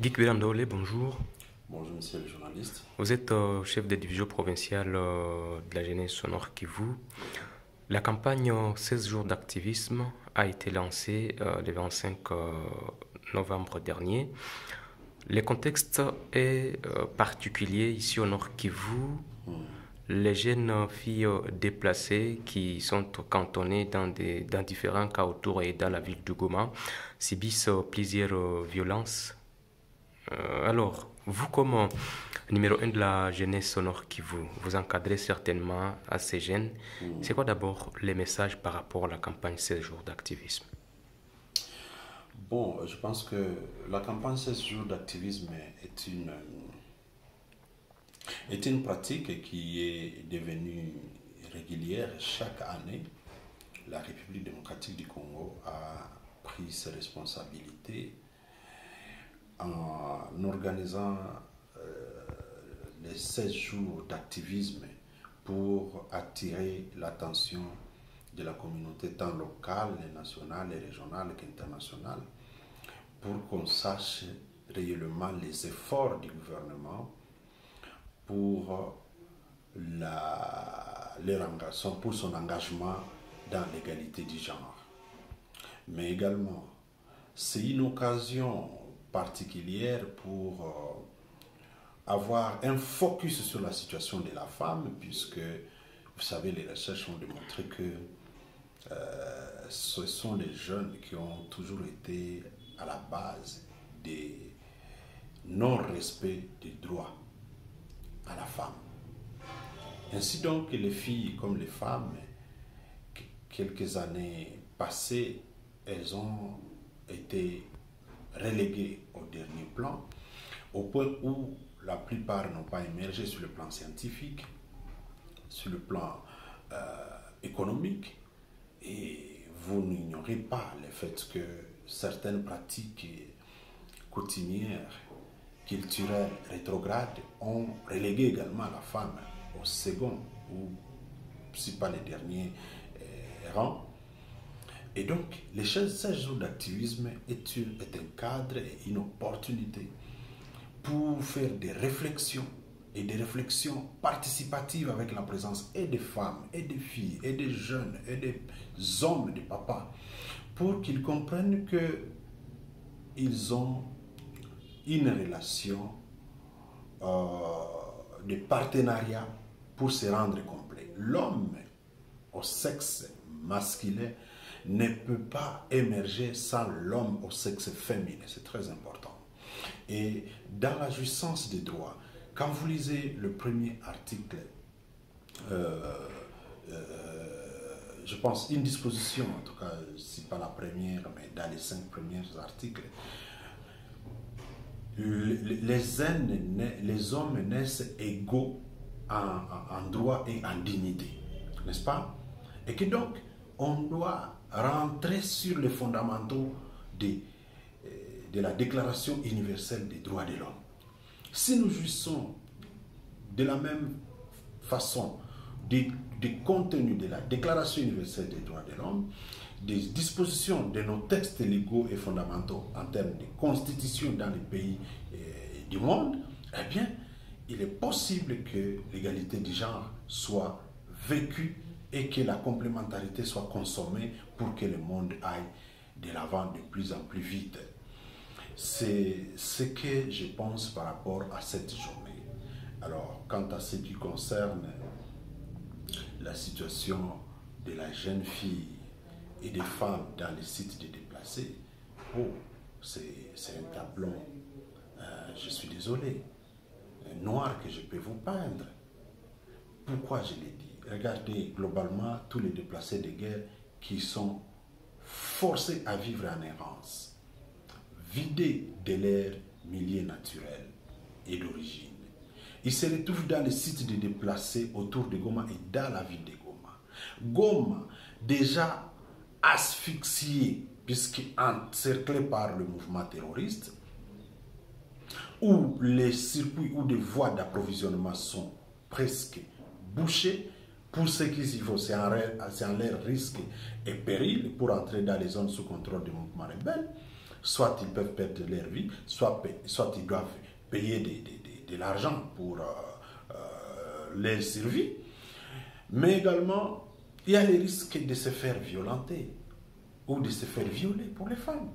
Guy Birandole, bonjour. Bonjour monsieur le journaliste. Vous êtes chef de division provinciale de la jeunesse au Nord Kivu. La campagne 16 jours d'activisme a été lancée le 25 novembre dernier. Le contexte est particulier ici au Nord Kivu. Les jeunes filles déplacées qui sont cantonnées dans différents cas autour et dans la ville de Goma subissent plusieurs violences. Alors, vous comme numéro un de la jeunesse sonore qui vous encadrez certainement à ces jeunes, c'est quoi d'abord les messages par rapport à la campagne 16 jours d'activisme? Bon, je pense que la campagne 16 jours d'activisme est une pratique qui est devenue régulière chaque année. La République démocratique du Congo a pris ses responsabilités en organisant les 16 jours d'activisme pour attirer l'attention de la communauté tant locale, nationale, régionale qu'internationale, pour qu'on sache réellement les efforts du gouvernement pour, pour son engagement dans l'égalité du genre. Mais également, c'est une occasion particulière pour avoir un focus sur la situation de la femme, puisque, vous savez, les recherches ont démontré que ce sont les jeunes qui ont toujours été à la base des non-respect des droits à la femme. Ainsi donc, les filles comme les femmes, quelques années passées, elles ont été reléguées au dernier plan, au point où la plupart n'ont pas émergé sur le plan scientifique, sur le plan économique, et vous n'ignorez pas le fait que certaines pratiques coutumières, culturelles, rétrogrades ont relégué également la femme au second, ou si pas les derniers rangs. Et donc, les 16 jours d'activisme est un cadre et une opportunité pour faire des réflexions et des réflexions participatives avec la présence et des femmes, et des filles, et des jeunes, et des hommes, des papas, pour qu'ils comprennent qu'ils ont une relation de partenariat pour se rendre complet. L'homme au sexe masculin ne peut pas émerger sans l'homme au sexe féminin. C'est très important. Et dans la jouissance des droits, quand vous lisez le premier article, je pense une disposition, en tout cas, si pas la première, mais dans les 5 premiers articles, les hommes naissent égaux en droit et en dignité, n'est-ce pas? Et que donc, on doit rentrer sur les fondamentaux de la Déclaration universelle des droits de l'homme. Si nous jouissons de la même façon des contenus de la Déclaration universelle des droits de l'homme, des dispositions de nos textes légaux et fondamentaux en termes de constitution dans les pays du monde, eh bien, il est possible que l'égalité du genre soit vécue et que la complémentarité soit consommée pour que le monde aille de l'avant de plus en plus vite. C'est ce que je pense par rapport à cette journée. Alors, quant à ce qui concerne la situation de la jeune fille et des femmes dans les sites de déplacés, oh, c'est un tableau, je suis désolé, noir que je peux vous peindre. Pourquoi je l'ai dit? Regardez globalement tous les déplacés de guerre qui sont forcés à vivre en errance, vidés de leur milieu naturel et d'origine. Ils se retrouvent dans les sites de déplacés autour de Goma et dans la ville de Goma. Goma, déjà asphyxié, puisqu'encerclé par le mouvement terroriste, où les circuits ou des voies d'approvisionnement sont presque bouchés. Pour ceux qui y vont, c'est en l'air risque et péril pour entrer dans les zones sous contrôle du mouvement rebelle. soit ils peuvent perdre leur vie, soit ils doivent payer de l'argent pour leur survie. Mais également, il y a les risques de se faire violenter ou de se faire violer pour les femmes.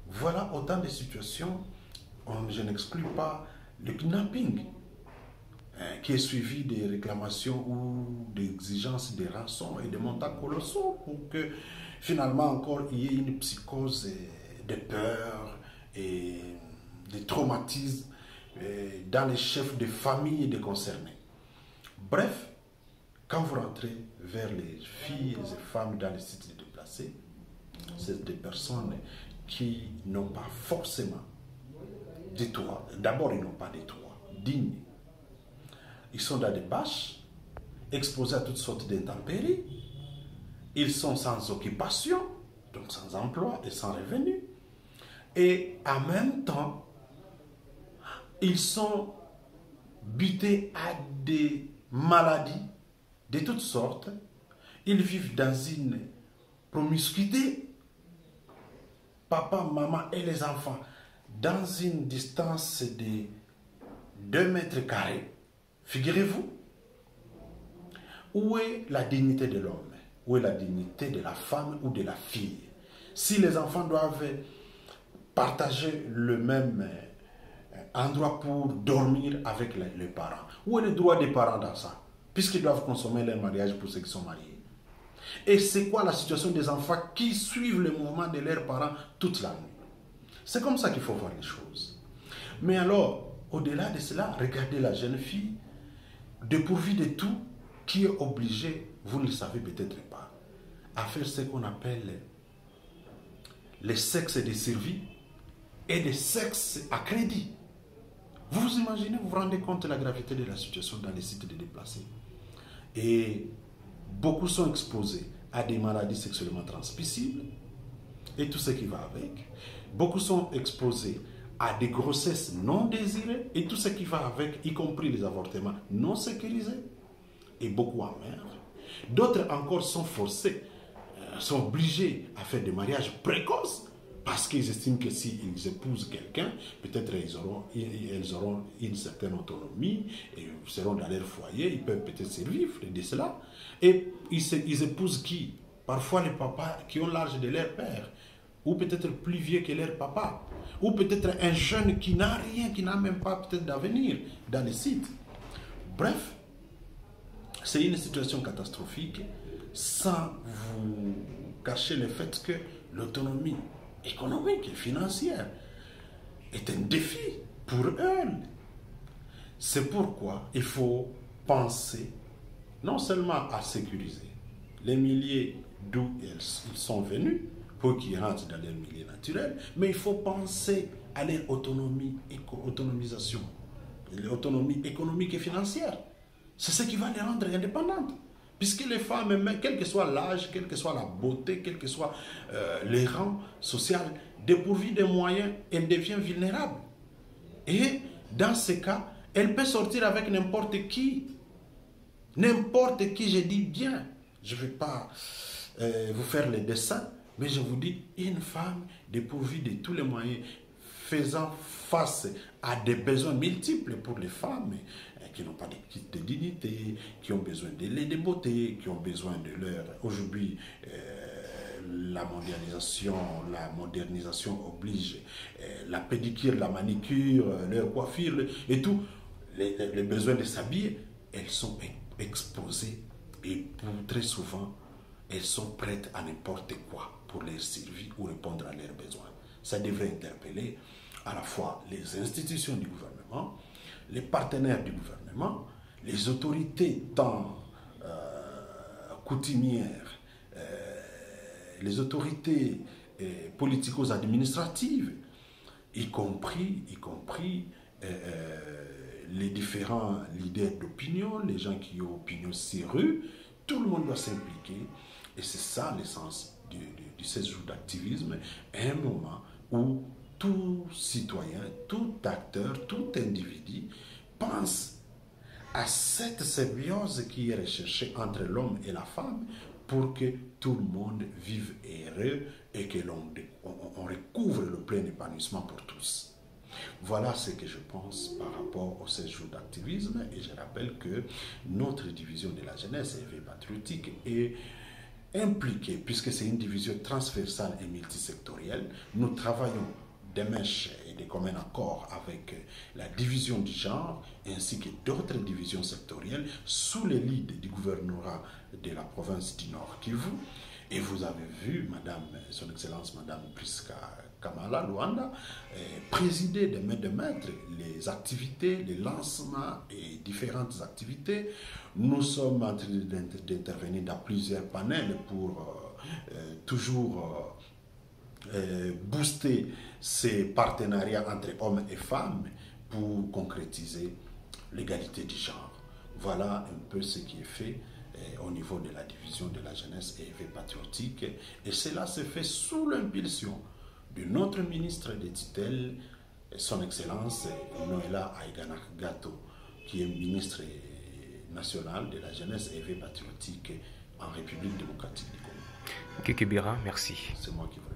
Voilà autant de situations, je n'exclus pas le kidnapping, qui est suivi des réclamations ou d'exigences de rançons et de montants colossaux pour que finalement encore il y ait une psychose de peur et de traumatisme dans les chefs de famille et des concernés. Bref, quand vous rentrez vers les filles et femmes dans les sites de déplacés, c'est des personnes qui n'ont pas forcément des toits. D'abord, ils n'ont pas des toits dignes. Ils sont dans des bâches, exposés à toutes sortes d'intempéries. Ils sont sans occupation, donc sans emploi et sans revenu. Et en même temps, ils sont butés à des maladies de toutes sortes. Ils vivent dans une promiscuité. Papa, maman et les enfants, dans une distance de 2 mètres carrés. Figurez-vous, où est la dignité de l'homme? Où est la dignité de la femme ou de la fille? Si les enfants doivent partager le même endroit pour dormir avec les parents, où est le droit des parents dans ça? Puisqu'ils doivent consommer leur mariage pour ceux qui sont mariés. Et c'est quoi la situation des enfants qui suivent le mouvement de leurs parents toute la nuit? C'est comme ça qu'il faut voir les choses. Mais alors, au-delà de cela, regardez la jeune fille, dépourvue de tout, qui est obligée, vous ne le savez peut-être pas, à faire ce qu'on appelle les sexes de survie et les sexes à crédit. Vous vous imaginez, vous vous rendez compte de la gravité de la situation dans les sites de déplacés. Et beaucoup sont exposés à des maladies sexuellement transmissibles et tout ce qui va avec. Beaucoup sont exposés à des grossesses non désirées et tout ce qui va avec, y compris les avortements non sécurisés. Et beaucoup en meurent. D'autres encore sont forcés, sont obligés à faire des mariages précoces parce qu'ils estiment que s'ils épousent quelqu'un, peut-être elles auront une certaine autonomie et seront dans leur foyer, ils peuvent peut-être survivre de cela. Et ils épousent qui? Parfois les papas qui ont l'âge de leur père, ou peut-être plus vieux que leur papa, ou peut-être un jeune qui n'a rien, qui n'a même pas peut-être d'avenir dans les sites. Bref, c'est une situation catastrophique sans vous cacher le fait que l'autonomie économique et financière est un défi pour eux. C'est pourquoi il faut penser non seulement à sécuriser les milieux d'où ils sont venus pour qu'ils rentrent dans leur milieu naturel, mais il faut penser à leur autonomisation, l'autonomie économique et financière. C'est ce qui va les rendre indépendantes. Puisque les femmes, quel que soit l'âge, quelle que soit la beauté, quel que soit les rangs sociaux, dépourvues de moyens, elles deviennent vulnérables. Et dans ce cas, elles peuvent sortir avec n'importe qui. N'importe qui, je dis bien. Je ne vais pas vous faire les dessins, mais je vous dis, une femme dépourvue de tous les moyens, faisant face à des besoins multiples pour les femmes, qui n'ont pas de dignité, qui ont besoin de lait de beauté, qui ont besoin de leur... Aujourd'hui, la modernisation oblige la pédicure, la manicure, leur coiffure et tout, les besoins de s'habiller, elles sont exposées et très souvent, elles sont prêtes à n'importe quoi pour leur survie ou répondre à leurs besoins. Ça devrait interpeller à la fois les institutions du gouvernement, les partenaires du gouvernement, les autorités tant coutumières, les autorités politico-administratives, y compris les différents leaders d'opinion, les gens qui ont opinion sérieuse. Tout le monde doit s'impliquer et c'est ça l'essence du séjour d'activisme, un moment où tout citoyen, tout acteur, tout individu pense à cette symbiose qui est recherchée entre l'homme et la femme pour que tout le monde vive heureux et que l'on recouvre le plein épanouissement pour tous. Voilà ce que je pense par rapport aux 16 jours d'activisme, et je rappelle que notre division de la jeunesse éveil patriotique est impliquée, puisque c'est une division transversale et multisectorielle. Nous travaillons des mèches et des communs accords avec la division du genre ainsi que d'autres divisions sectorielles sous le lead du gouvernorat de la province du Nord Kivu. Et vous avez vu, Madame, Son Excellence, Madame Priska Kamala Luanda, présider de main de maître les activités, les lancements et différentes activités. Nous sommes en train d'intervenir dans plusieurs panels pour toujours booster ces partenariats entre hommes et femmes pour concrétiser l'égalité du genre. Voilà un peu ce qui est fait au niveau de la division de la jeunesse et éveil patriotique, et cela se fait sous l'impulsion de notre ministre de tutelle, Son Excellence Noëlla Aïgana Gato, qui est ministre national de la jeunesse et éveil patriotique en République démocratique du Congo. Kekebira, merci. C'est moi qui vous